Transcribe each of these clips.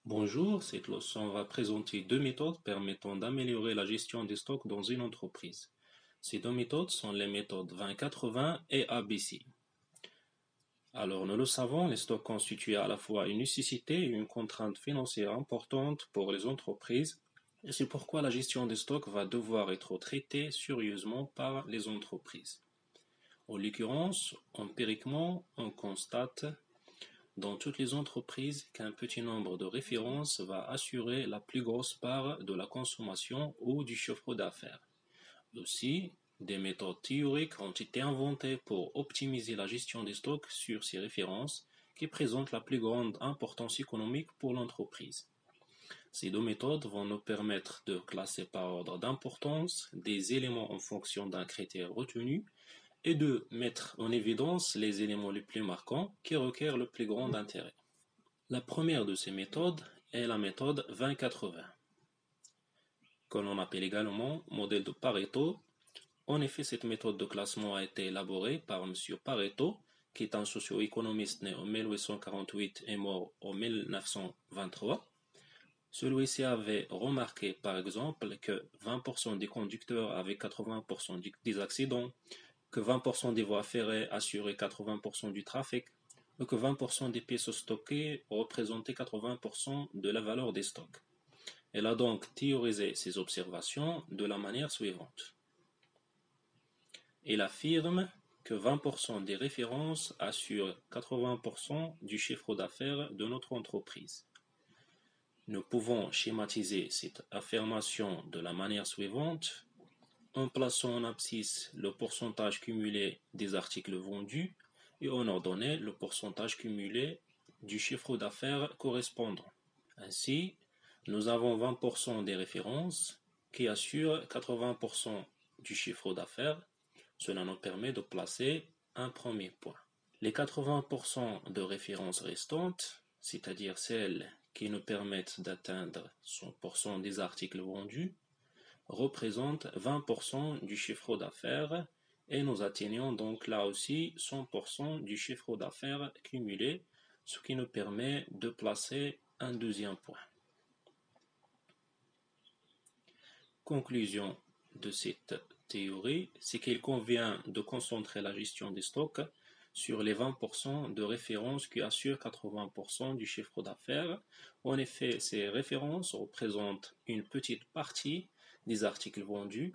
Bonjour, cette leçon va présenter deux méthodes permettant d'améliorer la gestion des stocks dans une entreprise. Ces deux méthodes sont les méthodes 20-80 et ABC. Alors, nous le savons, les stocks constituent à la fois une nécessité et une contrainte financière importante pour les entreprises, et c'est pourquoi la gestion des stocks va devoir être traitée sérieusement par les entreprises. En l'occurrence, empiriquement, on constate dans toutes les entreprises qu'un petit nombre de références va assurer la plus grosse part de la consommation ou du chiffre d'affaires. Aussi, des méthodes théoriques ont été inventées pour optimiser la gestion des stocks sur ces références qui présentent la plus grande importance économique pour l'entreprise. Ces deux méthodes vont nous permettre de classer par ordre d'importance des éléments en fonction d'un critère retenu et de mettre en évidence les éléments les plus marquants qui requièrent le plus grand intérêt. La première de ces méthodes est la méthode 20-80, que l'on appelle également modèle de Pareto. En effet, cette méthode de classement a été élaborée par M. Pareto, qui est un socio-économiste né en 1848 et mort en 1923. Celui-ci avait remarqué, par exemple, que 20% des conducteurs avaient 80% des accidents, que 20% des voies ferrées assuraient 80% du trafic, et que 20% des pièces stockées représentaient 80% de la valeur des stocks. Elle a donc théorisé ces observations de la manière suivante. Elle affirme que 20% des références assurent 80% du chiffre d'affaires de notre entreprise. Nous pouvons schématiser cette affirmation de la manière suivante en plaçant en abscisse le pourcentage cumulé des articles vendus et en ordonnée le pourcentage cumulé du chiffre d'affaires correspondant. Ainsi, nous avons 20% des références qui assurent 80% du chiffre d'affaires. Cela nous permet de placer un premier point. Les 80% de références restantes, c'est-à-dire celles qui nous permettent d'atteindre 100% des articles vendus, représentent 20% du chiffre d'affaires et nous atteignons donc là aussi 100% du chiffre d'affaires cumulé, ce qui nous permet de placer un deuxième point. Conclusion de cette théorie, c'est qu'il convient de concentrer la gestion des stocks sur les 20% de références qui assurent 80% du chiffre d'affaires. En effet, ces références représentent une petite partie des articles vendus,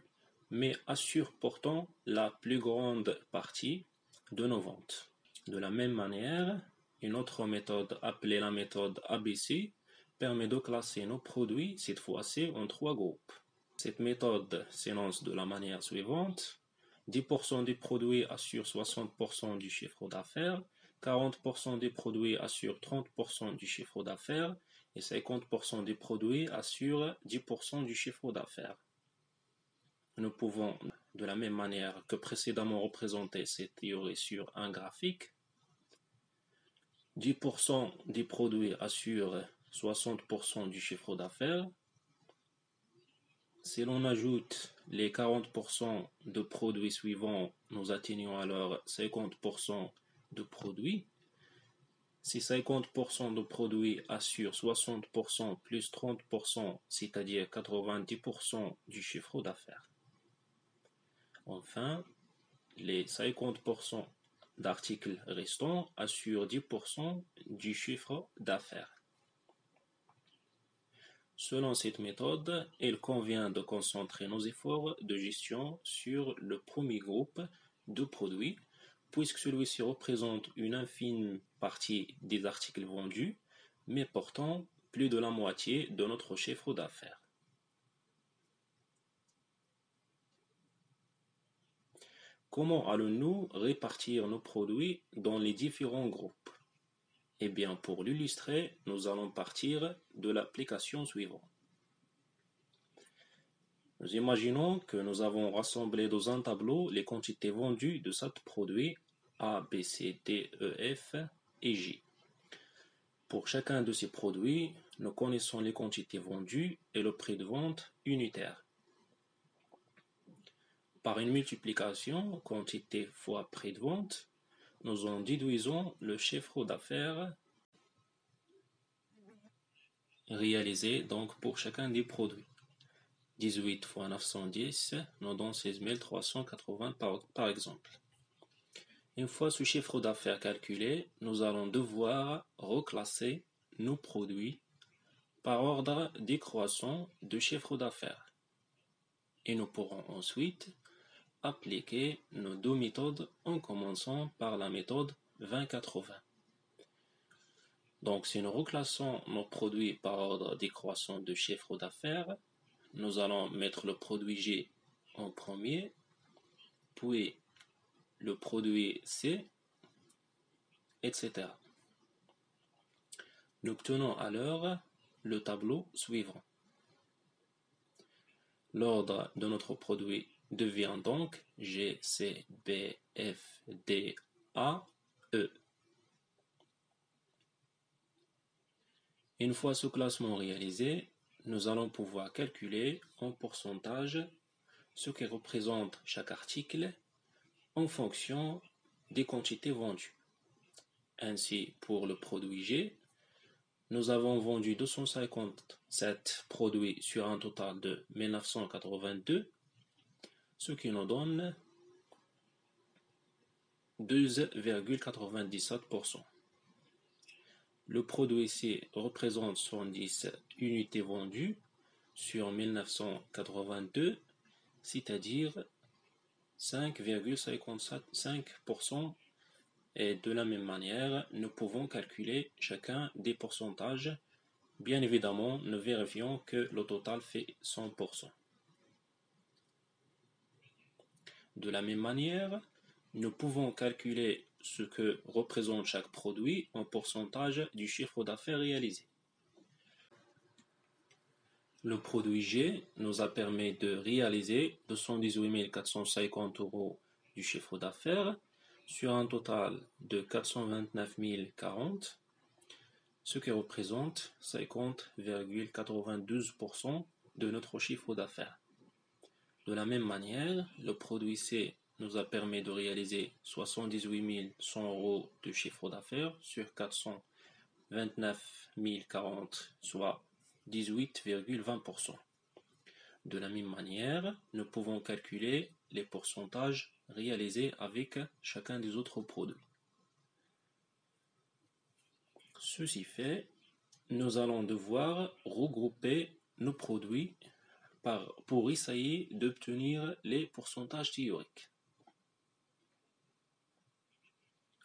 mais assurent pourtant la plus grande partie de nos ventes. De la même manière, une autre méthode appelée la méthode ABC permet de classer nos produits, cette fois-ci, en trois groupes. Cette méthode s'énonce de la manière suivante. 10% des produits assurent 60% du chiffre d'affaires, 40% des produits assurent 30% du chiffre d'affaires et 50% des produits assurent 10% du chiffre d'affaires. Nous pouvons, de la même manière que précédemment, représenter cette théorie sur un graphique. 10% des produits assurent 60% du chiffre d'affaires. Si l'on ajoute les 40% de produits suivants, nous atteignons alors 50% de produits. Si 50% de produits assurent 60% plus 30%, c'est-à-dire 90% du chiffre d'affaires. Enfin, les 50% d'articles restants assurent 10% du chiffre d'affaires. Selon cette méthode, il convient de concentrer nos efforts de gestion sur le premier groupe de produits, puisque celui-ci représente une infime partie des articles vendus, mais portant plus de la moitié de notre chiffre d'affaires. Comment allons-nous répartir nos produits dans les différents groupes? Eh bien, pour l'illustrer, nous allons partir de l'application suivante. Nous imaginons que nous avons rassemblé dans un tableau les quantités vendues de 7 produits A, B, C, D, E, F et J. Pour chacun de ces produits, nous connaissons les quantités vendues et le prix de vente unitaire. Par une multiplication quantité fois prix de vente, nous en déduisons le chiffre d'affaires réalisés donc pour chacun des produits. 18 fois 910 nous donne 16 380 par exemple. Une fois ce chiffre d'affaires calculé, nous allons devoir reclasser nos produits par ordre décroissant de chiffre d'affaires. Et nous pourrons ensuite appliquer nos deux méthodes en commençant par la méthode 20-80. Donc si nous reclassons nos produits par ordre décroissant de chiffre d'affaires, nous allons mettre le produit G en premier, puis le produit C, etc. Nous obtenons alors le tableau suivant. L'ordre de notre produit devient donc G, C, B, F, D, A, E. Une fois ce classement réalisé, nous allons pouvoir calculer en pourcentage ce que représente chaque article en fonction des quantités vendues. Ainsi, pour le produit G, nous avons vendu 257 produits sur un total de 1982, ce qui nous donne 12,97%. Le produit C représente 110 unités vendues sur 1982, c'est-à-dire 5,55%. Et de la même manière, nous pouvons calculer chacun des pourcentages. Bien évidemment, nous vérifions que le total fait 100%. De la même manière, nous pouvons calculer ce que représente chaque produit en pourcentage du chiffre d'affaires réalisé. Le produit G nous a permis de réaliser 218 450 € du chiffre d'affaires sur un total de 429 040, ce qui représente 50,92% de notre chiffre d'affaires. De la même manière, le produit C nous a permis de réaliser 78 100 € de chiffre d'affaires sur 429 040, soit 18,20%. De la même manière, nous pouvons calculer les pourcentages réalisés avec chacun des autres produits. Ceci fait, nous allons devoir regrouper nos produits pour essayer d'obtenir les pourcentages théoriques.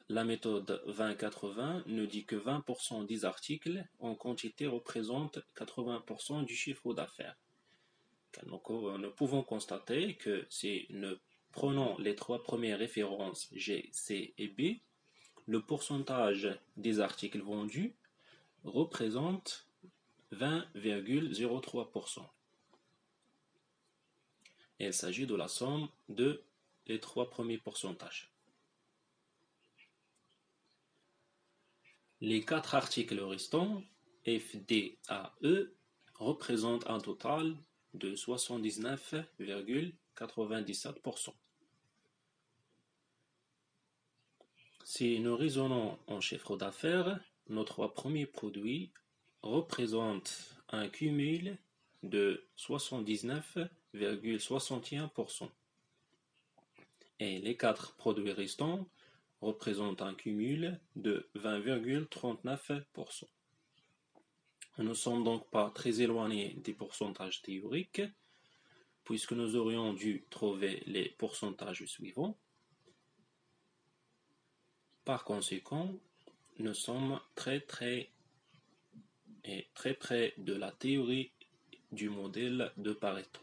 La méthode 20-80 nous dit que 20% des articles en quantité représentent 80% du chiffre d'affaires. Nous pouvons constater que si nous prenons les trois premières références G, C et B, le pourcentage des articles vendus représente 20,03%. Il s'agit de la somme de les trois premiers pourcentages. Les quatre articles restants, F, D, A, E, représentent un total de 79,97%. Si nous raisonnons en chiffre d'affaires, nos trois premiers produits représentent un cumul de 79,61%. Et les quatre produits restants représentent un cumul de 20,39%. Nous ne sommes donc pas très éloignés des pourcentages théoriques, puisque nous aurions dû trouver les pourcentages suivants. Par conséquent, nous sommes très près de la théorie du modèle de Pareto.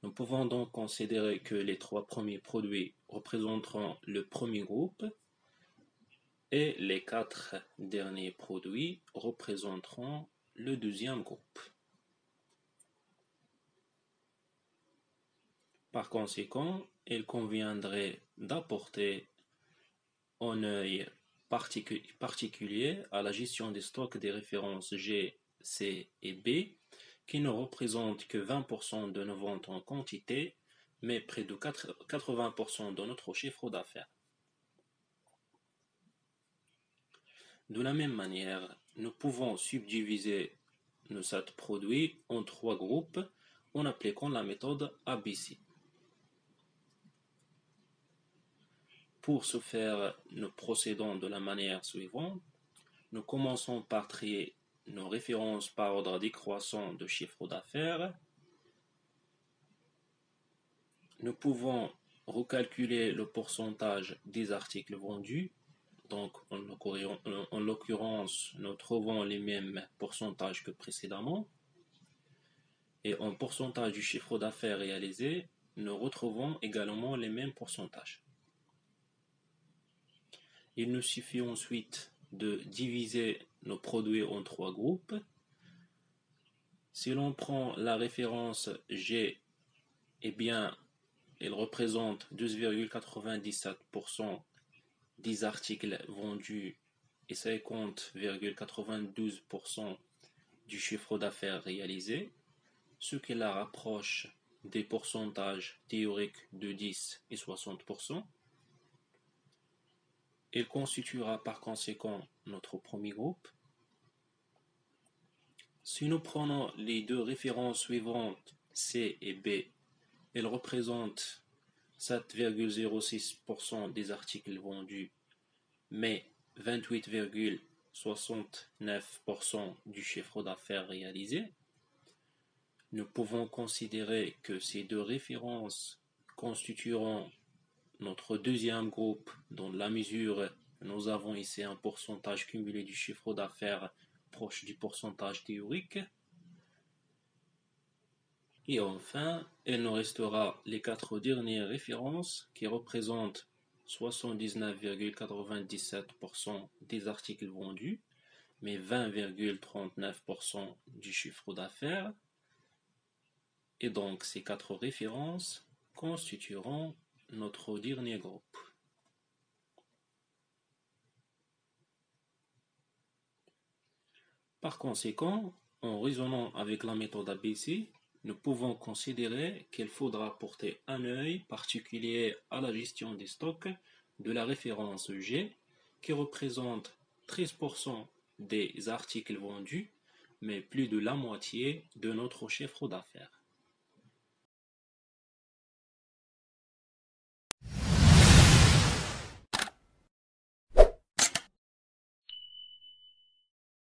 Nous pouvons donc considérer que les trois premiers produits représenteront le premier groupe et les quatre derniers produits représenteront le deuxième groupe. Par conséquent, il conviendrait d'apporter un œil particulier à la gestion des stocks des références G, C et B, qui ne représentent que 20% de nos ventes en quantité, mais près de 80% de notre chiffre d'affaires. De la même manière, nous pouvons subdiviser cet produit en 3 groupes en appliquant la méthode ABC. Pour ce faire, nous procédons de la manière suivante. Nous commençons par trier nos références par ordre décroissant de chiffre d'affaires. Nous pouvons recalculer le pourcentage des articles vendus. Donc, en l'occurrence, nous trouvons les mêmes pourcentages que précédemment. Et en pourcentage du chiffre d'affaires réalisé, nous retrouvons également les mêmes pourcentages. Il nous suffit ensuite de diviser nos produits en 3 groupes. Si l'on prend la référence G, eh bien, elle représente 12,97% des articles vendus et 50,92% du chiffre d'affaires réalisé, ce qui la rapproche des pourcentages théoriques de 10 et 60%. Elle constituera par conséquent notre premier groupe. Si nous prenons les deux références suivantes, C et B, elles représentent 7,06% des articles vendus, mais 28,69% du chiffre d'affaires réalisé. Nous pouvons considérer que ces deux références constitueront notre deuxième groupe dans la mesure où nous avons ici un pourcentage cumulé du chiffre d'affaires proche du pourcentage théorique. Et enfin, il nous restera les 4 dernières références qui représentent 79,97% des articles vendus, mais 20,39% du chiffre d'affaires. Et donc ces 4 références constitueront notre dernier groupe. Par conséquent, en raisonnant avec la méthode ABC, nous pouvons considérer qu'il faudra porter un œil particulier à la gestion des stocks de la référence G, qui représente 13% des articles vendus, mais plus de la moitié de notre chiffre d'affaires.